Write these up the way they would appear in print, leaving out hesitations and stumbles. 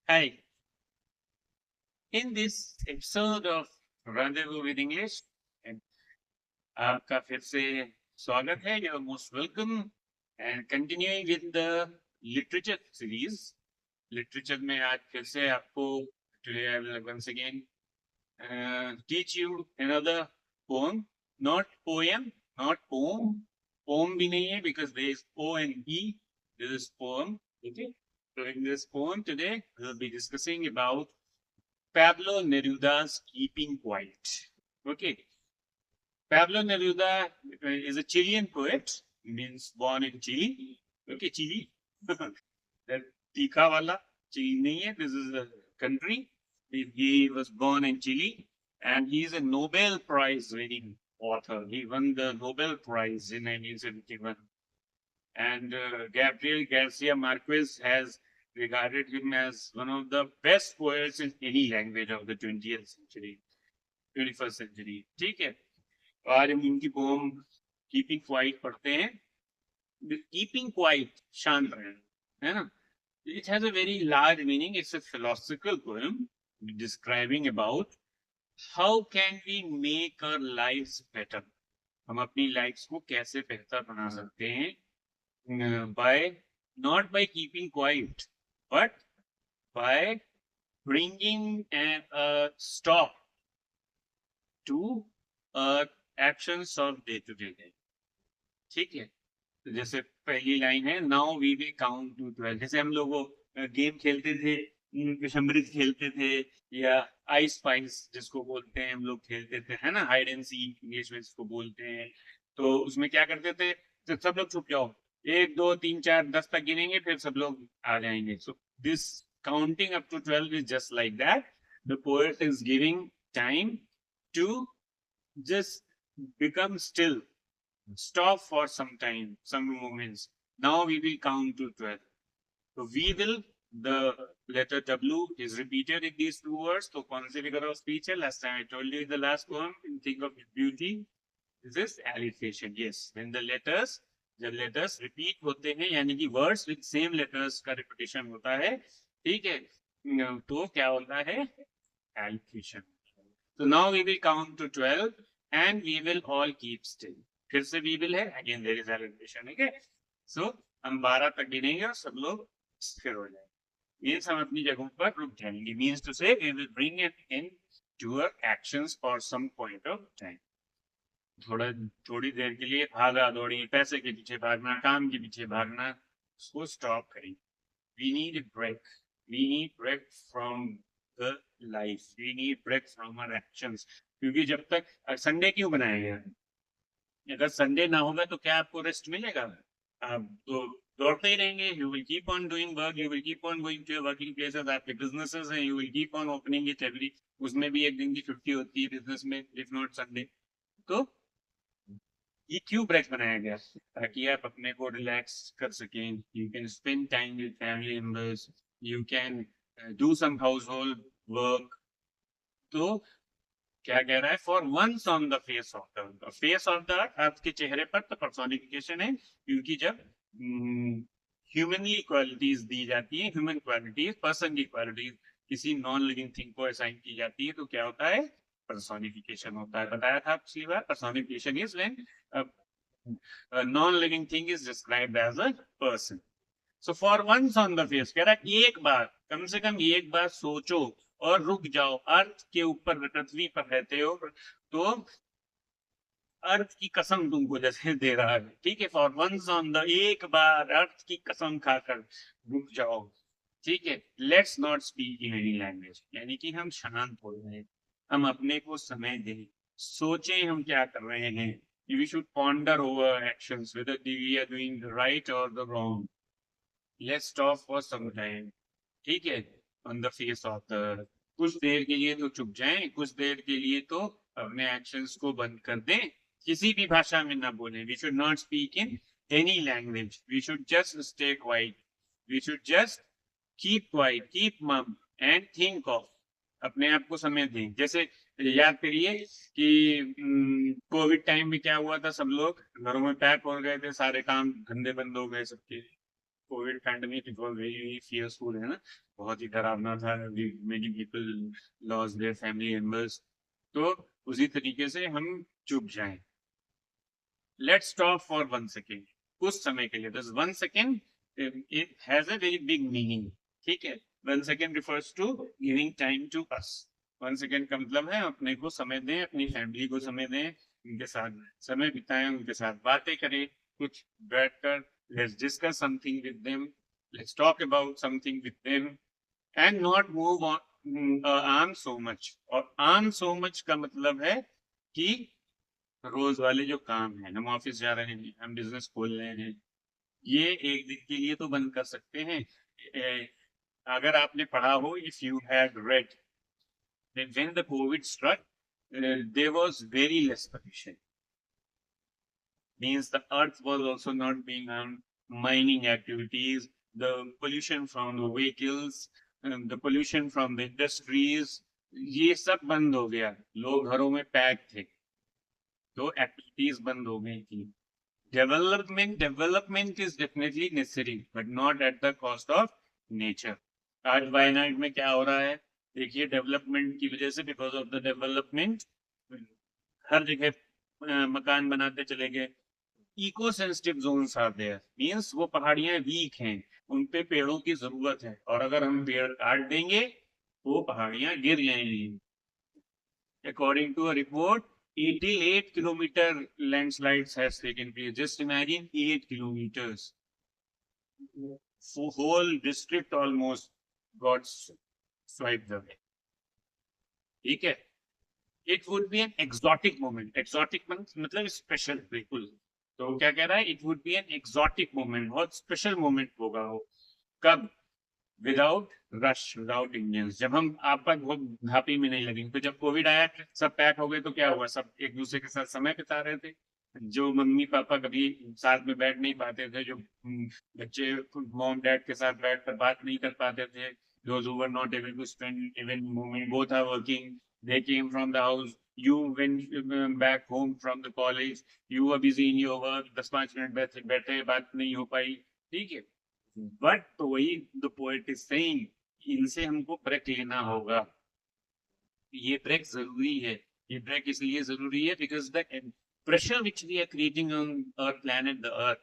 Hi, in this episode of Rendezvous with English, and आपका फिर से स्वागत है. You're most welcome. And continuing with the literature series, literature में आज फिर से आपको today I will once again teach you another poem, not poem, not poem. Poem भी नहीं है because there is O and E. This is poem. Okay. So in this poem today, we'll be discussing about Pablo Neruda's Keeping Quiet. Okay. Pablo Neruda is a Chilean poet, means born in Chile. Okay, Chile. That Tika wala, Chile nahi hai. This is a country. He was born in Chile and he is a Nobel Prize winning author. He won the Nobel Prize in 1971. And Gabriel Garcia Marquez has regarded him as one of the best poets in any language of the 20th century, 21st century. ठीक है, तो आज हम इनकी pome keeping quiet पढ़ते हैं. Keeping quiet, शांत रहना, है ना. It has a very large meaning. It's a philosophical poem describing about how can we make our lives better. हम अपनी लाइफ्स को कैसे बेहतर बना सकते हैं by not by keeping quiet, but by bringing a stop to actions of day to day. ठीक है, तो जैसे पहली लाइन है, now we will count to 12. जैसे हम लोग वो गेम खेलते थे, विषमृत खेलते थे, या आइस स्पाइस जिसको बोलते हैं हम लोग खेलते थे, है ना, हाइड एंड सीक इंग्लिश में जिसको बोलते हैं. तो उसमें क्या करते थे, जब सब लोग छुप जाओ, 1 2 3 4 10 तक गिनेंगे, फिर सब लोग आ जाएंगे. So this counting up to 12 is just like that. The poet is giving time to just become still, stop for some time, some moments. Now we will count to 12. So we will, the letter W is repeated in these two words. So कौन सी figure of speech है? Last time I told you in the last poem, in Think of Beauty, this is alliteration. Yes, when the letters, जब letters repeat होते हैं, यानी कि words with same letters का repetition होता है, ठीक है, तो क्या होता है? Alliteration. So now we will count to 12 and we will all keep still. फिर से we will है, again there is alliteration. Okay. So हम 12 तक गिनेंगे और सब लोग स्थिर हो जाएंगे. मीन्स हम अपनी जगहों पर रुक जाएंगे. मीन्स टू से we will bring it in to our actions for some point of time. थोड़ी देर के लिए भागा दौड़ी, पैसे के पीछे भागना, काम के पीछे भागना, उसको स्टॉप करेंगे. We need a break. We need break from the life. We need break from our actions. क्योंकि जब तक संडे क्यों बनाया गया, अगर संडे ना होगा तो क्या आपको रेस्ट मिलेगा? आप तो दौड़ते ही रहेंगे. You will keep on doing work, you will keep on going to working places, आपके बिजनेसेस हैं, you will keep on opening it every, उसमें भी एक दिन की छुट्टी होती है बिजनेस में, इफ नॉट संडे. तो ये क्यों ब्रेक बनाया गया? ताकि आप अपने को रिलैक्स कर सकें. You can spend time with family members, you can do some house hold work. तो क्या कह रहा है? For once on the face of the, face of the earth के चेहरे पर, तो पर्सोनिफिकेशन है, क्योंकि जब ह्यूमनली क्वालिटीज दी जाती है, ह्यूमन क्वालिटीज, पर्सन की क्वालिटीज किसी नॉन लिविंग थिंग को असाइन की जाती है, तो क्या होता है? पर्सोनिफिकेशन होता है. बताया था पिछली बार, personification is when non-living thing is described as a person. So for once on the face, कह रहा है एक बार, कम से कम एक बार सोचो और रुक जाओ. अर्थ के ऊपर, पृथ्वी पर रहते हो, तो अर्थ की कसम तुमको जैसे दे रहा है, ठीक है. फॉर वंस ऑन द, एक बार अर्थ की कसम खाकर रुक जाओ, ठीक है. Let's not speak in any language, यानी कि हम शांत हो जाए, हम अपने को समय दें, सोचें हम क्या कर रहे हैं. We should ponder over actions, whether we are doing the right or the wrong. Let's stop for some time, ठीक है. On the face of the, कुछ देर के लिए तो चुप जाएं, कुछ देर के लिए तो अपने एक्शंस को बंद कर दें, किसी भी भाषा में ना बोलें. We should not speak in any language. We should just stay quiet. We should just keep quiet, keep mum and think of. अपने आप को समय दें. जैसे याद करिए कि कोविड टाइम में क्या हुआ था, सब लोग घरों में पैक हो गए थे, सारे काम धंधे बंद हो गए सबके. Covid pandemic it was very fearful, है ना, बहुत ही डरावना था, many people lost their family members. तो उसी तरीके से हम चुप जाएं। लेट्स स्टॉप फॉर 1 सेकेंड, कुछ समय के लिए, बस 1 second, it has a very big meaning. ठीक है, 1 second refers to giving time to us. 1 second का मतलब है अपने को समय दें, अपनी फैमिली को समय दें, उनके साथ समय बिताएं, उनके साथ बातें करें, कुछ बैठकर let's discuss something with them, let's talk about something with them, and not move on arm so much. और आर्म सो मच का मतलब है कि रोज वाले जो काम है, हम ऑफिस जा रहे हैं, हम बिजनेस खोल रहे हैं, ये एक दिन के लिए तो बंद कर सकते हैं। अगर आपने पढ़ा हो, if you had read, when the COVID struck, there was very less pollution. Means the earth was also not being on mining activities, the pollution from the vehicles, the pollution from the industries, ये सब बंद हो गया, लोग घरों में pack थे, तो एक्टिविटीज बंद हो गई थी। Development is definitely necessary but not at the cost of nature. आज वायनाड में क्या हो रहा है, देखिए, डेवलपमेंट की वजह से, बिकॉज ऑफ द डेवलपमेंट, हर जगह मकान बनाते चले गए। Eco sensitive zones are there, means वो पहाड़ियां वीक हैं, उन पे पेड़ों की जरूरत है, और अगर हम पेड़ काट देंगे तो पहाड़ियां गिर जाएंगी। According to a report, 88 kilometer landslides has taken place. Just imagine 8 kilometers. Whole district almost got swiped away. ठीक है? It would be an exotic moment. Exotic मतलब special, बिल्कुल। तो क्या कह रहा है? It would be an exotic moment. बहुत special moment होगा वो। कब? विदाउट रश, विदाउट इंडियंस, जब हम आपस बहुत घापी में नहीं लगेंगे। तो जब कोविड आया, सब पैक हो गए, तो क्या हुआ, सब एक दूसरे के साथ समय बिता रहे थे। जो मम्मी पापा कभी साथ में बैठ नहीं पाते थे, जो बच्चे मॉम डैड के साथ बैठ कर बात नहीं कर पाते थे, those who were not able to spend even moment, both are working, they came from the house, you went back home from the college, you were busy in your work, 10-5 minute बैठे बैठे बात नहीं हो पाई। ठीक है, but तो वही the poet is saying, इनसे हमको ब्रेक लेना होगा। ये ब्रेक जरूरी है। ये ब्रेक इसलिए जरूरी है because the pressure which we are creating on earth planet the earth,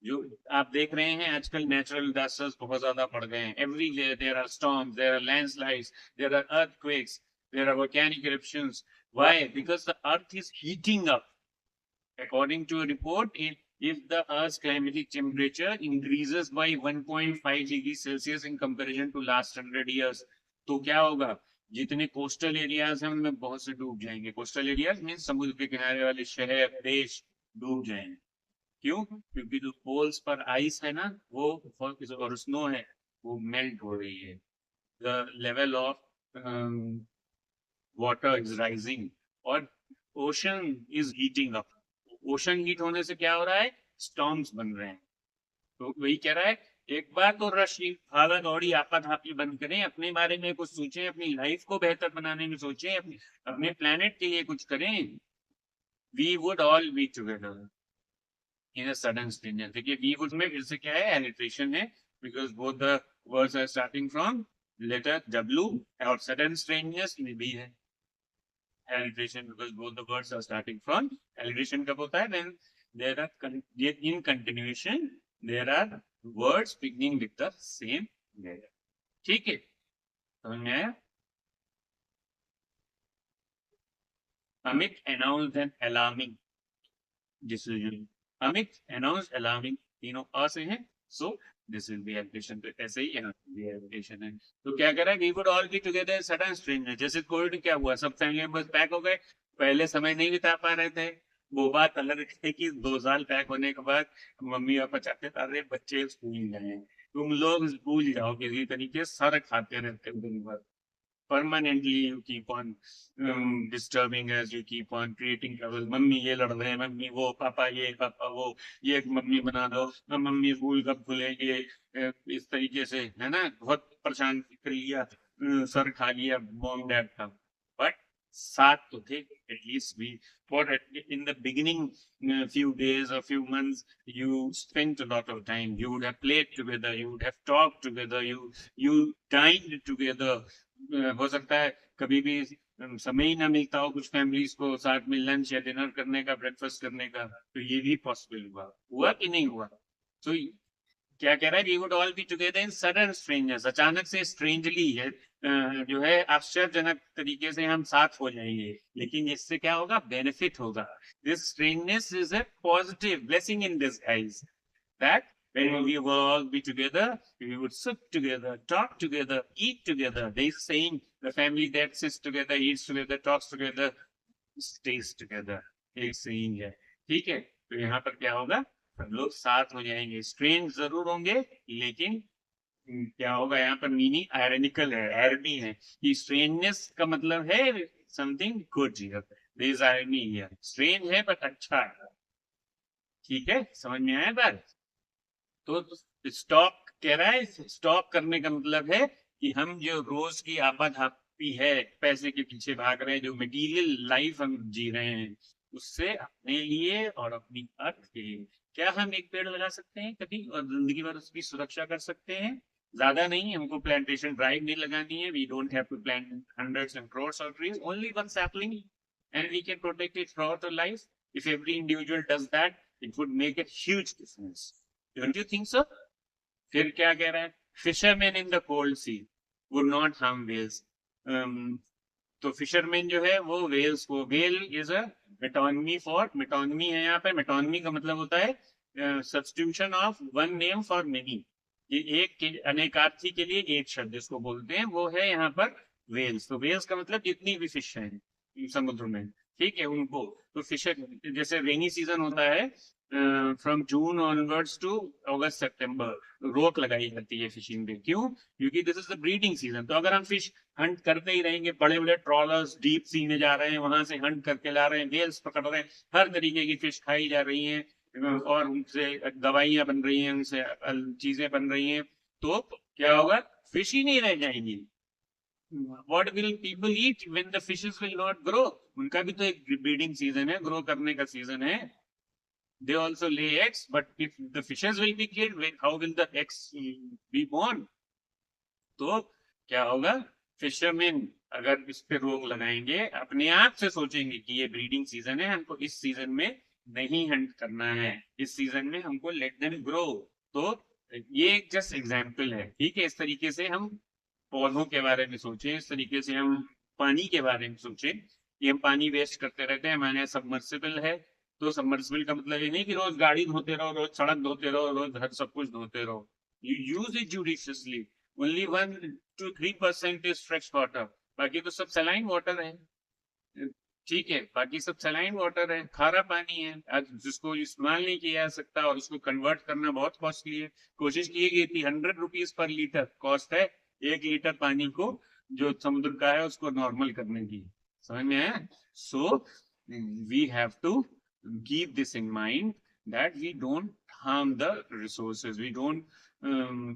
जो आप देख रहे हैं आजकल, नेचुरल डिजास्टर्स बहुत ज्यादा बढ़ गए हैं। Everywhere there are storms, there are landslides, there are earthquakes, there are volcanic eruptions. Why? Because the earth is heating up. According to a report, if the Earth's climatic temperature increases by 1.5 degrees Celsius in comparison to last 100 years, तो क्या होगा? जितने coastal areas हैं उनमें बहुत से डूब जाएंगे। कोस्टल एरियाज मीन समुद्र के किनारे वाले शहर, देश डूब जाएंगे। क्यों? क्योंकि जो पोल्स पर आइस है ना, वो और स्नो है, वो मेल्ट हो रही है। The level of water is rising, और ocean is heating up. Ocean heat होने से क्या हो रहा है? स्टॉर्म्स बन रहे हैं। तो वही कह रहा है, एक बार तो रश भागा दौड़ी आपाधापी बंद करें, अपने बारे में कुछ सोचें, अपनी लाइफ को बेहतर बनाने में सोचें, अपने प्लेनेट के लिए कुछ करें। We would all be together in a sudden stranger. देखिए, वी वुड में फिर से क्या है? एलिट्रेशन है, because both the words are starting from letter W, और सडन स्ट्रेंजर्स में भी है alliteration, because both the words are starting from alliteration कब होता है? When there are in continuation there are words beginning with the same letter. ठीक है, समझ में आया? Amit announced an alarming decision. Amit announced alarming, तीनों अ से हैं, so this will be alliteration। तो ऐसे ही यहाँ भी alliteration है। तो क्या कह रहा है? We would all be together sudden stranger। जैसे कोविड में क्या हुआ, सब फैमिली मेंबर्स पैक हो गए, पहले समय नहीं बिता पा रहे थे। वो बात अलग है कि 2 साल पैक होने के बाद मम्मी पापा चाहते थे अरे बच्चे स्कूल जाए, तुम लोग स्कूल जाओ, किसी तरीके सर खाते रहते हो दिन भर। permanently you keep on disturbing us, you keep on creating trouble। Mummy ये लड़ रहे हैं, मम्मी वो, पापा ये, पापा वो, ये मम्मी बना दो, मम्मी स्कूल कब खुलेंगे, इस तरीके से, है ना, बहुत परेशान कर लिया, सर खा लिया मॉम डैड का। बट साथ तो थे at least we for in the beginning few days or few months you spent a lot of time, you would have played together, you would have talked together, you dined together. हो सकता है कभी भी समय ही ना मिलता हो कुछ फैमिलीज को साथ में लंच या डिनर करने का, ब्रेकफास्ट करने का, तो ये भी पॉसिबल हुआ कि नहीं हुआ? तो क्या कह रहा है, we would all be together in sudden strangers, अचानक से स्ट्रेंजली है जो है आश्चर्यजनक तरीके से हम साथ हो जाएंगे, लेकिन इससे क्या होगा, बेनिफिट होगा. This strangeness is a positive blessing in disguise, that when we will all be together, we would sit together, talk together, eat together. There is a saying, the family that sits together, eats together, talks together, stays together. एक saying है, ठीक है? तो यहाँ पर क्या होगा, सब लोग साथ हो जाएंगे, स्ट्रेंज जरूर होंगे, लेकिन क्या होगा यहाँ पर, मीनिंग आयरनिकल है, आयरनी है कि स्ट्रेंजनेस का मतलब है something good here, there is irony here, strange है बट अच्छा है. ठीक है, समझ में आया बात? तो स्टॉप कह रहा है, स्टॉप करने का मतलब है कि हम जो रोज की आपाधापी है, पैसे के पीछे भाग रहे हैं, जो मटेरियल लाइफ हम जी रहे हैं, उससे अपने लिए और अपनी अर्थ के लिए क्या हम एक पेड़ लगा सकते हैं कभी और जिंदगी भर उसकी सुरक्षा कर सकते हैं? ज्यादा नहीं, हमको प्लांटेशन ड्राइव नहीं लगानी है, we don't have to plant hundreds and crores of trees, only one sapling, and we can protect it throughout our life. If every individual does that, it would make a huge difference. Don't you think so? फिर क्या कह रहा है, fisherman in the cold sea would not harm whales. तो fisherman जो है वो whales को, whale is a metonymy for, metonymy है यहाँ पे, मेटोनमी का मतलब होता है substitution of one name for many, ये एक अनेकार्थी के लिए एक शब्द जिसको बोलते हैं वो है यहाँ पर वेल्स. तो वेल्स का मतलब जितनी भी फिश है समुद्र में, ठीक है, उनको. तो फिशर, जैसे रेनी सीजन होता है फ्रॉम जून ऑनवर्ड्स टू अगस्त सितंबर, रोक लगाई जाती है फिशिंग पे. क्यों? क्योंकि this is the breeding season. तो अगर हम फिश हंट करते ही रहेंगे, बड़े बड़े ट्रॉलर्स डीप सी में जा रहे हैं, वहां से हंट करके ला रहे हैं, वेल्स पकड़ रहे हैं, हर तरीके की फिश खाई जा रही हैं और उनसे दवाइयां बन रही हैं, उनसे चीजें बन रही हैं, तो क्या होगा, फिश ही नहीं रह जाएंगी. What will people eat when the fishes will not grow? उनका भी तो एक ब्रीडिंग सीजन है, ग्रो करने का सीजन है. They also lay eggs, but if the fishes will be killed, how will the eggs be born? तो क्या होगा, फिशरमैन अगर इस पे रोक लगाएंगे, अपने आप से सोचेंगे कि ये ब्रीडिंग सीजन है, हमको इस सीजन में नहीं हंट करना है, इस सीजन में हमको लेट देम ग्रो. तो ये एक जस्ट एग्जाम्पल है, ठीक है. इस तरीके से हम पौधों के बारे में सोचें, इस तरीके से हम पानी के बारे में सोचें कि हम पानी वेस्ट करते रहते हैं. हमारे यहाँ सबमर्सिबल है, तो सबमर्सिबल का मतलब ये नहीं कि रोज गाड़ी धोते रहो, रोज सड़क धोते रहो, रोज घर सब कुछ धोते रहो. You use it judiciously. Only 1 to 3% is fresh water, बाकी तो सब सलाइन वाटर है, ठीक है, बाकी सब सलाइन वाटर है, खारा पानी है, जिसको इस्तेमाल नहीं किया जा सकता और उसको कन्वर्ट करना बहुत कॉस्टली है. कोशिश की गई थी, 100 रुपीज पर लीटर कॉस्ट है 1 लीटर पानी को जो समुद्र का है उसको नॉर्मल करने की. समझ में आया? So we have to keep this in mind that we don't harm the resources, we don't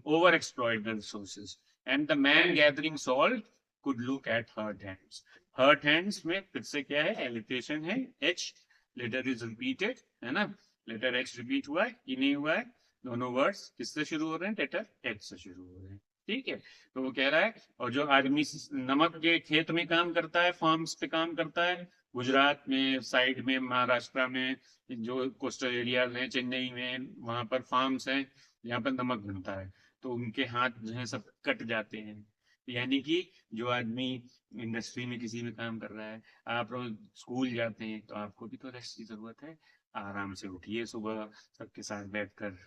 overexploit the resources. And the man gathering salt could look at hurt hands. Hurt hands में फिर से क्या है, एलिटेशन है, H letter is repeated, है ना, letter H repeat हुआ है कि नहीं हुआ है, दोनों वर्ड्स किससे शुरू हो रहे हैं, लेटर एच से शुरू हो रहे हैं, ठीक है. तो वो कह रहा है, और जो आदमी नमक के खेत में काम करता है, फार्म्स पे काम करता है, गुजरात में साइड में, महाराष्ट्र में जो कोस्टल एरियाज हैं, चेन्नई में, वहां पर फार्म्स हैं जहाँ पर नमक बनता है, तो उनके हाथ जो है सब कट जाते हैं. यानी कि जो आदमी इंडस्ट्री में किसी में काम कर रहा है, आप रोज स्कूल जाते हैं, तो आपको भी तो रेस्ट की जरूरत है. आराम से उठिए, सुबह सबके साथ बैठकर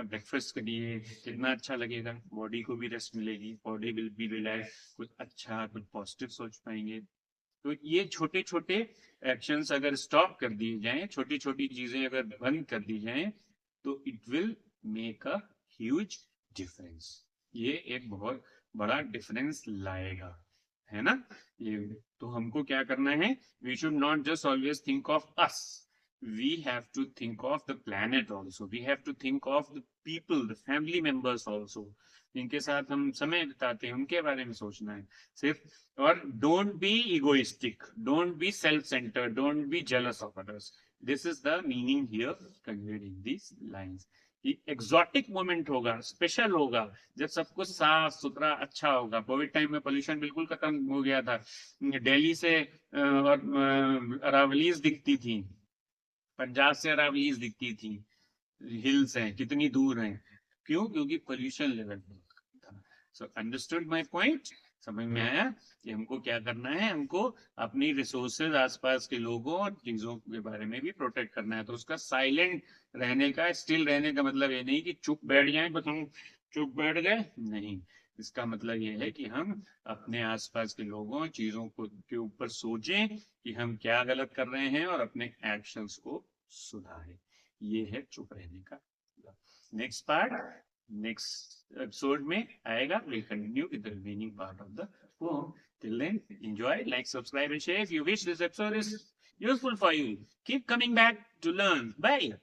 ब्रेकफास्ट करिए, कितना अच्छा लगेगा, बॉडी को भी रेस्ट मिलेगी, बॉडी विल बी रिलैक्स, कुछ अच्छा कुछ पॉजिटिव सोच पाएंगे. तो ये छोटे छोटे एक्शंस अगर स्टॉप कर दिए जाएं, छोटी छोटी चीजें अगर बंद कर दी जाएं, तो it will make a huge difference. ये एक बहुत बड़ा डिफरेंस लाएगा, है ना. ये तो हमको क्या करना है, we should not just always think of us, we have to think of the planet also. We have to think of the people, the family members also, जिनके साथ हम समय बिताते हैं, उनके बारे में सोचना है सिर्फ। और don't be egoistic, don't be self centred, don't be jealous of others. This is the meaning here conveyed in this lines. Exotic moment होगा, स्पेशल होगा, जब सब कुछ साफ सुथरा अच्छा होगा। कोविड टाइम में पोल्यूशन बिल्कुल खत्म हो गया था, दिल्ली से और अरावलीज दिखती थी, पंजाब से अरावलीज दिखती थी, हिल्स हैं कितनी दूर हैं, क्यों? क्योंकि पोल्यूशन लेवल था। So understood my point? समझ में आया कि हमको क्या करना है? हमको अपनी रिसोर्सेज, आसपास के लोगों और चीजों के बारे में भी प्रोटेक्ट करना है। तो उसका साइलेंट रहने का, स्टिल रहने का मतलब ये नहीं कि चुप बैठ जाएं, बस हम चुप बैठ गए, नहीं। इसका मतलब ये है कि हम अपने आसपास के लोगों, चीजों को के ऊपर सोचें कि हम क्या गलत कर रहे हैं और अपने एक्शंस को सुधारें। ये है चुप रहने का। नेक्स्ट पार्ट नेक्स्ट एपिसोड में आएगा। Will continue with the remaining part of the poem. Till then, enjoy, like, subscribe, and share. If you wish this episode is useful for you, keep coming back to learn. Bye.